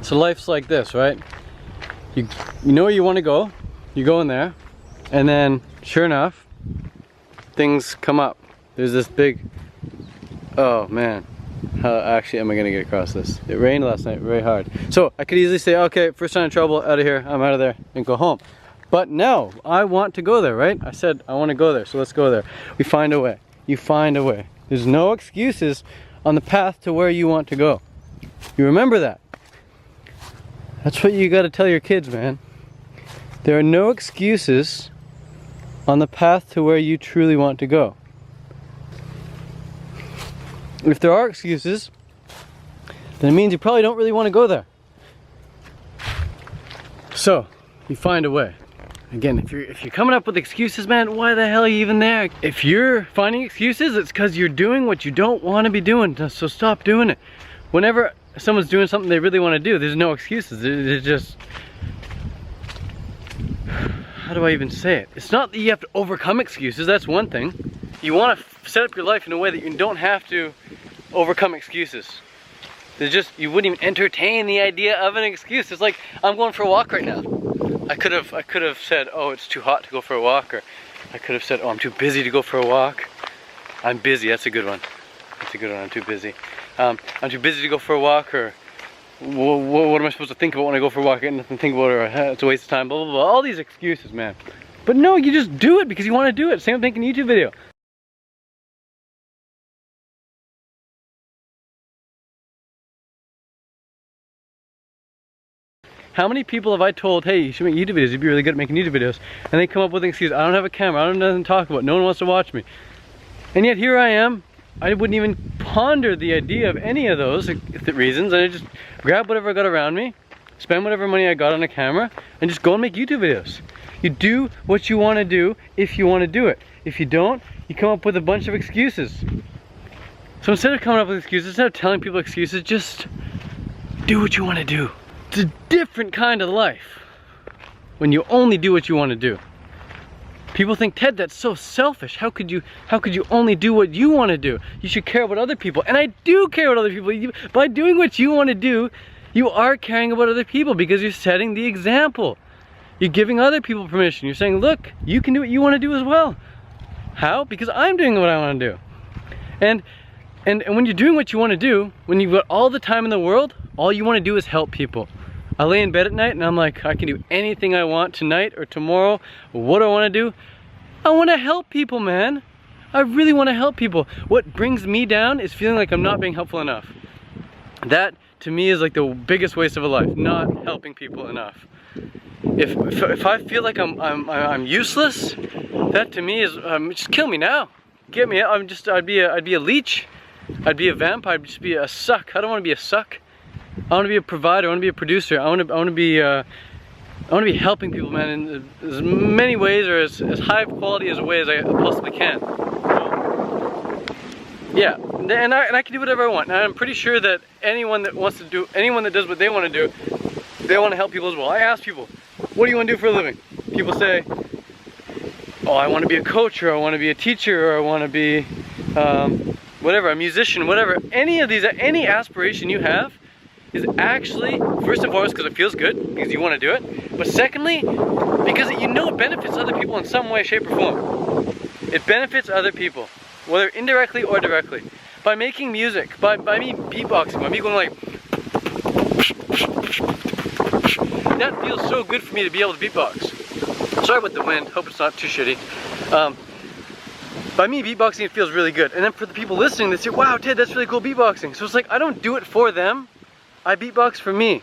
So life's like this, right? You know where you want to go, you go in there, and then sure enough, things come up. There's this big, oh man, how actually am I gonna get across this? It rained last night very hard. So I could easily say, okay, first sign of trouble, out of here, I'm out of there, and go home. But no, I want to go there, right? I said I want to go there, so let's go there. We find a way. You find a way. There's no excuses on the path to where you want to go. You remember that. That's what you got to tell your kids, man. There are no excuses on the path to where you truly want to go. If there are excuses, then it means you probably don't really want to go there. So, you find a way. Again, if you're coming up with excuses, man, why the hell are you even there? If you're finding excuses, it's because you're doing what you don't want to be doing, so stop doing it. Whenever someone's doing something they really want to do, there's no excuses. It's just, how do I even say it? It's not that you have to overcome excuses, that's one thing. You want to set up your life in a way that you don't have to overcome excuses. There's just, you wouldn't even entertain the idea of an excuse. It's like, I'm going for a walk right now. I could have said, oh, it's too hot to go for a walk, or I could have said, oh, I'm too busy to go for a walk. I'm busy, that's a good one. That's a good one, I'm too busy. I'm too busy to go for a walk, or what am I supposed to think about when I go for a walk? I got nothing to think about, or it's a waste of time, blah, blah, blah. All these excuses, man. But no, you just do it because you want to do it. Same thing in a YouTube video. How many people have I told, hey, you should make YouTube videos, you'd be really good at making YouTube videos, and they come up with an excuse, I don't have a camera, I don't have nothing to talk about, no one wants to watch me. And yet here I am, I wouldn't even ponder the idea of any of those reasons, and I just grab whatever I got around me, spend whatever money I got on a camera, and just go and make YouTube videos. You do what you want to do if you want to do it. If you don't, you come up with a bunch of excuses. So instead of coming up with excuses, instead of telling people excuses, just do what you want to do. It's a different kind of life when you only do what you want to do. People think, Ted, that's so selfish. How could you only do what you want to do? You should care about other people. And I do care about other people. By doing what you want to do, you are caring about other people because you're setting the example. You're giving other people permission. You're saying, look, you can do what you want to do as well. How? Because I'm doing what I want to do. And when you're doing what you want to do, when you've got all the time in the world, all you want to do is help people. I lay in bed at night and I'm like, I can do anything I want tonight or tomorrow. What do I want to do? I want to help people, man. I really want to help people. What brings me down is feeling like I'm not being helpful enough. That, to me, is like the biggest waste of a life, not helping people enough. If I feel like I'm useless, that to me is, just kill me now. Get me out. I'd be a leech. I'd be a vamp. I'd just be a suck. I don't want to be a suck. I want to be a provider. I want to be a producer. I want to be helping people, man, in as many ways or as high quality as a way as I possibly can. So, yeah, and I can do whatever I want. And I'm pretty sure that anyone that does what they want to do, they want to help people as well. I ask people, what do you want to do for a living? People say, oh, I want to be a coach, or I want to be a teacher, or I want to be whatever, a musician, whatever. Any of these, any aspiration you have is actually, first and foremost, because it feels good, because you want to do it, but secondly, because you know it benefits other people in some way, shape, or form. It benefits other people, whether indirectly or directly. By making music, by me beatboxing, by me going like, that feels so good for me to be able to beatbox. Sorry about the wind, hope it's not too shitty. By me beatboxing, it feels really good. And then for the people listening, they say, wow, Ted, that's really cool beatboxing. So it's like, I don't do it for them, I beatbox for me,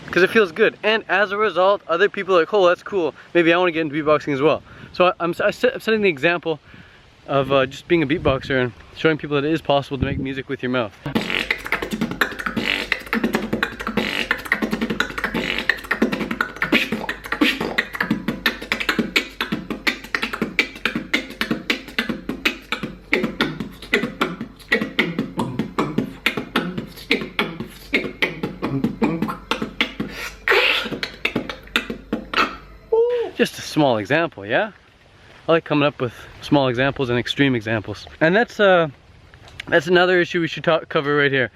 because it feels good. And as a result, other people are like, oh, that's cool, maybe I want to get into beatboxing as well. So I'm setting the example of just being a beatboxer and showing people that it is possible to make music with your mouth. Just a small example, yeah? I like coming up with small examples and extreme examples. And that's another issue we should cover right here.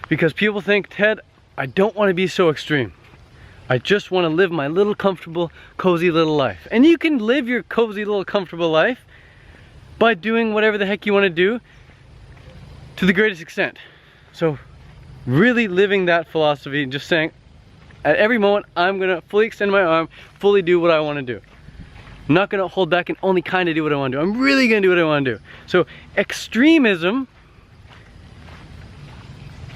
Because people think, Ted, I don't want to be so extreme. I just want to live my little comfortable, cozy little life. And you can live your cozy little comfortable life by doing whatever the heck you want to do to the greatest extent. So really living that philosophy and just saying, at every moment, I'm gonna fully extend my arm, fully do what I want to do. I'm not gonna hold back and only kind of do what I want to do. I'm really gonna do what I want to do. So extremism,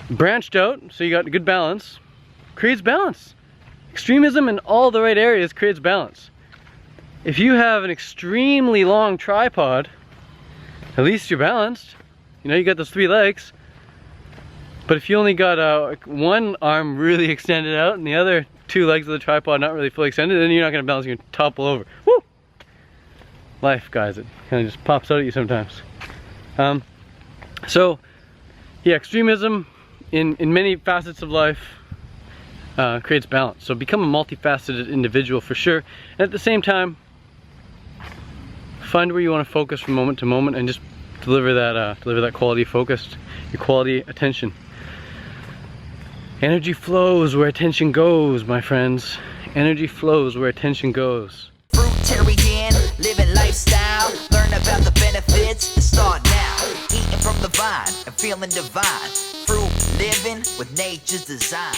branched out, so you got a good balance, creates balance. Extremism in all the right areas creates balance. If you have an extremely long tripod, at least you're balanced. You know, you got those 3 legs. But if you only got one arm really extended out and the other 2 legs of the tripod not really fully extended, then you're not gonna balance, you're gonna topple over. Woo! Life, guys, it kind of just pops out at you sometimes. So, yeah, extremism in many facets of life creates balance. So become a multifaceted individual for sure. And at the same time, find where you want to focus from moment to moment and just deliver that quality focused, your quality attention. Energy flows where attention goes, my friends. Energy flows where attention goes. Fruitarian, living lifestyle. Learn about the benefits and start now. Eating from the vine and feeling divine. Fruit living with nature's design.